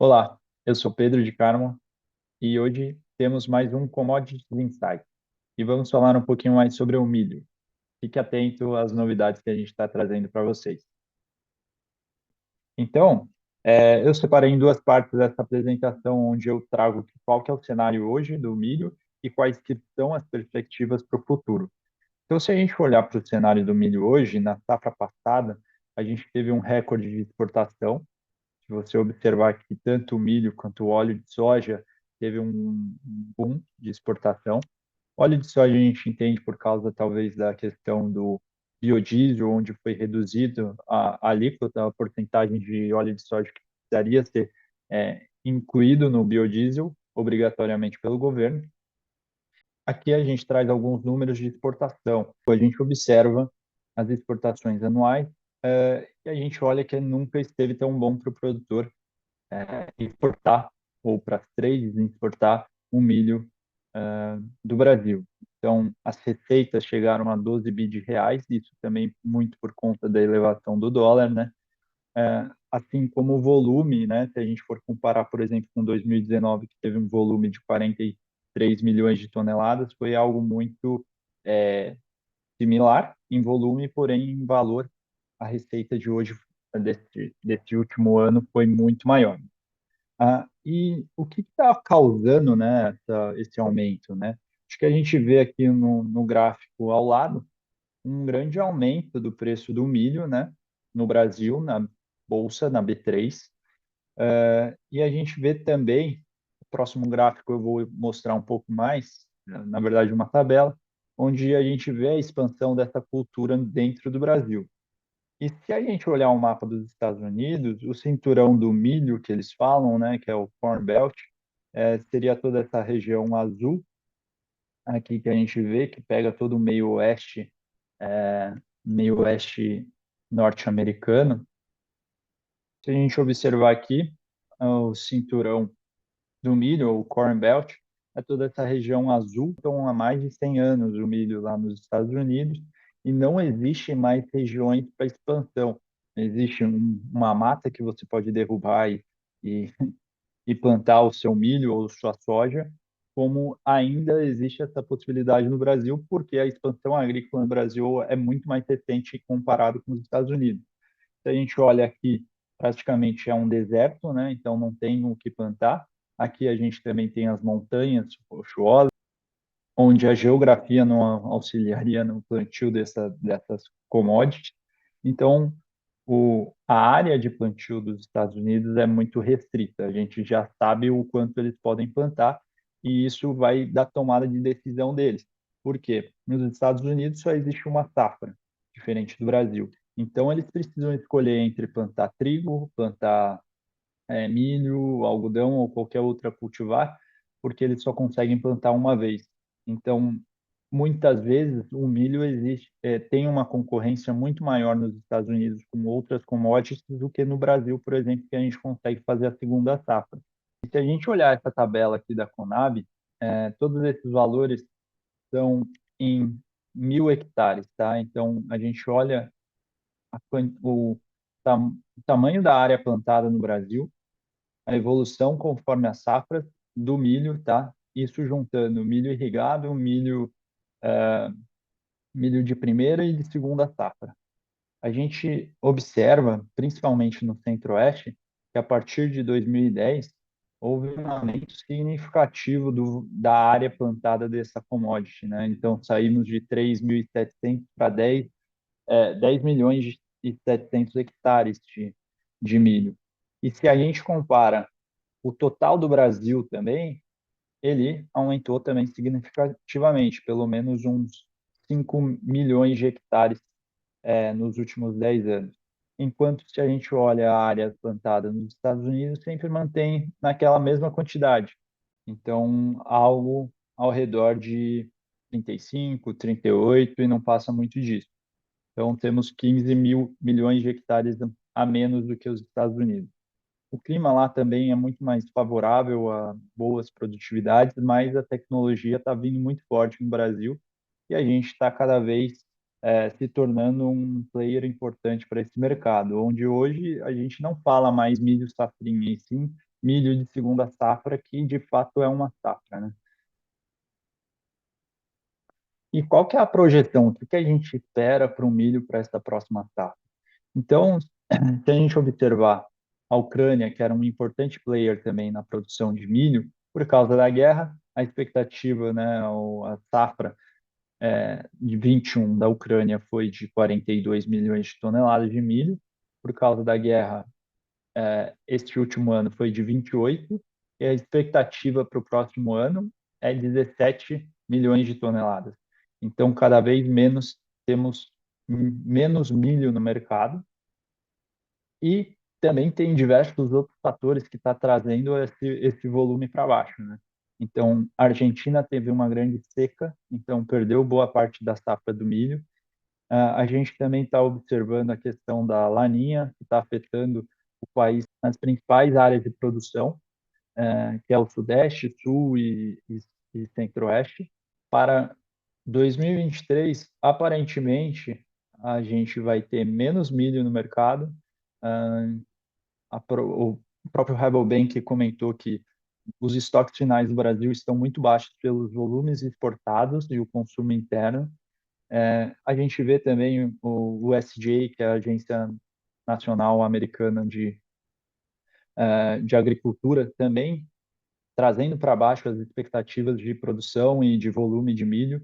Olá, eu sou Pedro de Carmo e hoje temos mais um Commodities Insight e vamos falar um pouquinho mais sobre o milho. Fique atento às novidades que a gente está trazendo para vocês. Então, eu separei em duas partes essa apresentação, onde eu trago qual que é o cenário hoje do milho e quais que são as perspectivas para o futuro. Então, se a gente for olhar para o cenário do milho hoje, na safra passada, a gente teve um recorde de exportação. Se você observar que tanto o milho quanto o óleo de soja teve um boom de exportação. Óleo de soja a gente entende por causa talvez da questão do biodiesel, onde foi reduzido a alíquota, a porcentagem de óleo de soja que precisaria ser incluído no biodiesel, obrigatoriamente pelo governo. Aqui a gente traz alguns números de exportação. A gente observa as exportações anuais e a gente olha que nunca esteve tão bom para o produtor exportar, ou para as trades exportar, o milho do Brasil. Então, as receitas chegaram a 12 bi de reais, isso também muito por conta da elevação do dólar, né? Assim como o volume, né? Se a gente for comparar, por exemplo, com 2019, que teve um volume de 43 milhões de toneladas, foi algo muito é, similar em volume, porém em valor, a receita de hoje, desse último ano, foi muito maior. E o que está causando, né, esse aumento, né? Acho que a gente vê aqui no gráfico ao lado um grande aumento do preço do milho, né, no Brasil, na bolsa, na B3. E a gente vê também, o próximo gráfico eu vou mostrar um pouco mais, na verdade, uma tabela, onde a gente vê a expansão dessa cultura dentro do Brasil. E se a gente olhar o mapa dos Estados Unidos, o cinturão do milho que eles falam, né, que é o Corn Belt, seria toda essa região azul aqui que a gente vê, que pega todo o meio oeste norte-americano. Se a gente observar aqui, o cinturão do milho, ou Corn Belt, é toda essa região azul. Então, há mais de 100 anos o milho lá nos Estados Unidos, e não existe mais regiões para expansão. Existe uma mata que você pode derrubar e, e plantar o seu milho ou sua soja, como ainda existe essa possibilidade no Brasil, porque a expansão agrícola no Brasil é muito mais recente comparado com os Estados Unidos. Se a gente olha aqui, praticamente é um deserto, né? Então não tem o que plantar. Aqui a gente também tem as montanhas rochosas, onde a geografia não auxiliaria no plantio dessas commodities. Então, a área de plantio dos Estados Unidos é muito restrita. A gente já sabe o quanto eles podem plantar e isso vai da tomada de decisão deles. Por quê? Nos Estados Unidos só existe uma safra, diferente do Brasil. Então, eles precisam escolher entre plantar trigo, plantar milho, algodão ou qualquer outra cultivar, porque eles só conseguem plantar uma vez. Então, muitas vezes o milho tem uma concorrência muito maior nos Estados Unidos com outras commodities do que no Brasil, por exemplo, que a gente consegue fazer a segunda safra. E se a gente olhar essa tabela aqui da Conab, todos esses valores são em 1.000 hectares, tá? Então, a gente olha o tamanho da área plantada no Brasil, a evolução conforme as safras do milho, tá? Isso juntando milho irrigado, milho de primeira e de segunda safra. A gente observa, principalmente no Centro-Oeste, que a partir de 2010 houve um aumento significativo da área plantada dessa commodity, né? Então saímos de 3.700 para 10 milhões e 700 hectares de milho. E se a gente compara o total do Brasil também, ele aumentou também significativamente, pelo menos uns 5 milhões de hectares nos últimos 10 anos. Enquanto se a gente olha a área plantada nos Estados Unidos, sempre mantém naquela mesma quantidade. Então, algo ao redor de 35, 38 e não passa muito disso. Então, temos 15 mil milhões de hectares a menos do que os Estados Unidos. O clima lá também é muito mais favorável a boas produtividades, mas a tecnologia está vindo muito forte no Brasil e a gente está cada vez se tornando um player importante para esse mercado, onde hoje a gente não fala mais milho safrinha, e sim milho de segunda safra, que de fato é uma safra, né? E qual que é a projeção? O que que a gente espera para o milho para essa próxima safra? Então, se a gente observar a Ucrânia, que era um importante player também na produção de milho, por causa da guerra, a expectativa, né, a safra de 21 da Ucrânia foi de 42 milhões de toneladas de milho. Por causa da guerra, este último ano foi de 28, e a expectativa para o próximo ano é 17 milhões de toneladas. Então, cada vez menos temos menos milho no mercado, e também tem diversos outros fatores que está trazendo esse volume para baixo, né? Então, a Argentina teve uma grande seca, então perdeu boa parte da safra do milho. A gente também está observando a questão da laninha, que está afetando o país nas principais áreas de produção, que é o Sudeste, Sul e Centro-Oeste. Para 2023, aparentemente, a gente vai ter menos milho no mercado. O próprio Rabobank comentou que os estoques finais do Brasil estão muito baixos pelos volumes exportados e o consumo interno. A gente vê também o USDA, que é a Agência Nacional Americana de Agricultura, também trazendo para baixo as expectativas de produção e de volume de milho,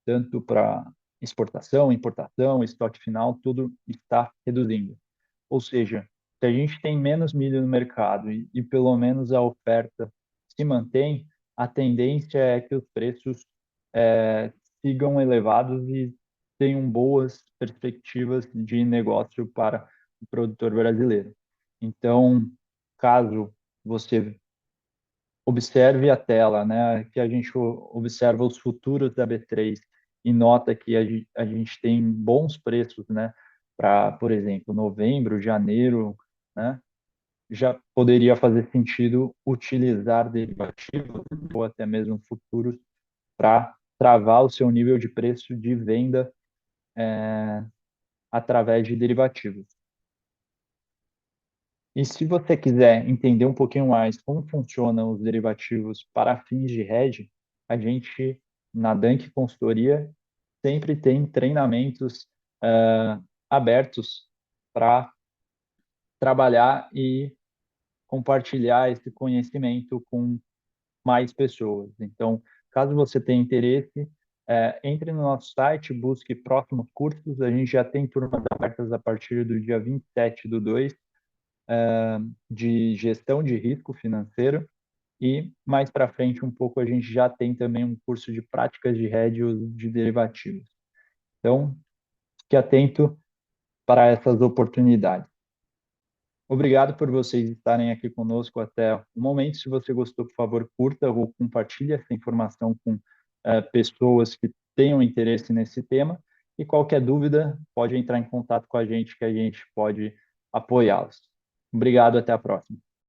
tanto para exportação, importação, estoque final, tudo está reduzindo. Ou seja, se a gente tem menos milho no mercado e pelo menos a oferta se mantém, a tendência é que os preços é, sigam elevados e tenham boas perspectivas de negócio para o produtor brasileiro. Então, caso você observe a tela, né, que a gente observa os futuros da B3 e nota que a gente tem bons preços, né, para, por exemplo, novembro, janeiro, né, já poderia fazer sentido utilizar derivativos ou até mesmo futuros para travar o seu nível de preço de venda através de derivativos. E se você quiser entender um pouquinho mais como funcionam os derivativos para fins de hedge, a gente, na Dank Consultoria, sempre tem treinamentos abertos para trabalhar e compartilhar esse conhecimento com mais pessoas. Então, caso você tenha interesse, entre no nosso site, busque próximos cursos. A gente já tem turmas abertas a partir do dia 27/2, de gestão de risco financeiro, e mais para frente um pouco a gente já tem também um curso de práticas de hedge de derivativos. Então, fique atento para essas oportunidades. Obrigado por vocês estarem aqui conosco até o momento. Se você gostou, por favor, curta ou compartilhe essa informação com pessoas que tenham interesse nesse tema. E qualquer dúvida, pode entrar em contato com a gente, que a gente pode apoiá-los. Obrigado, até a próxima.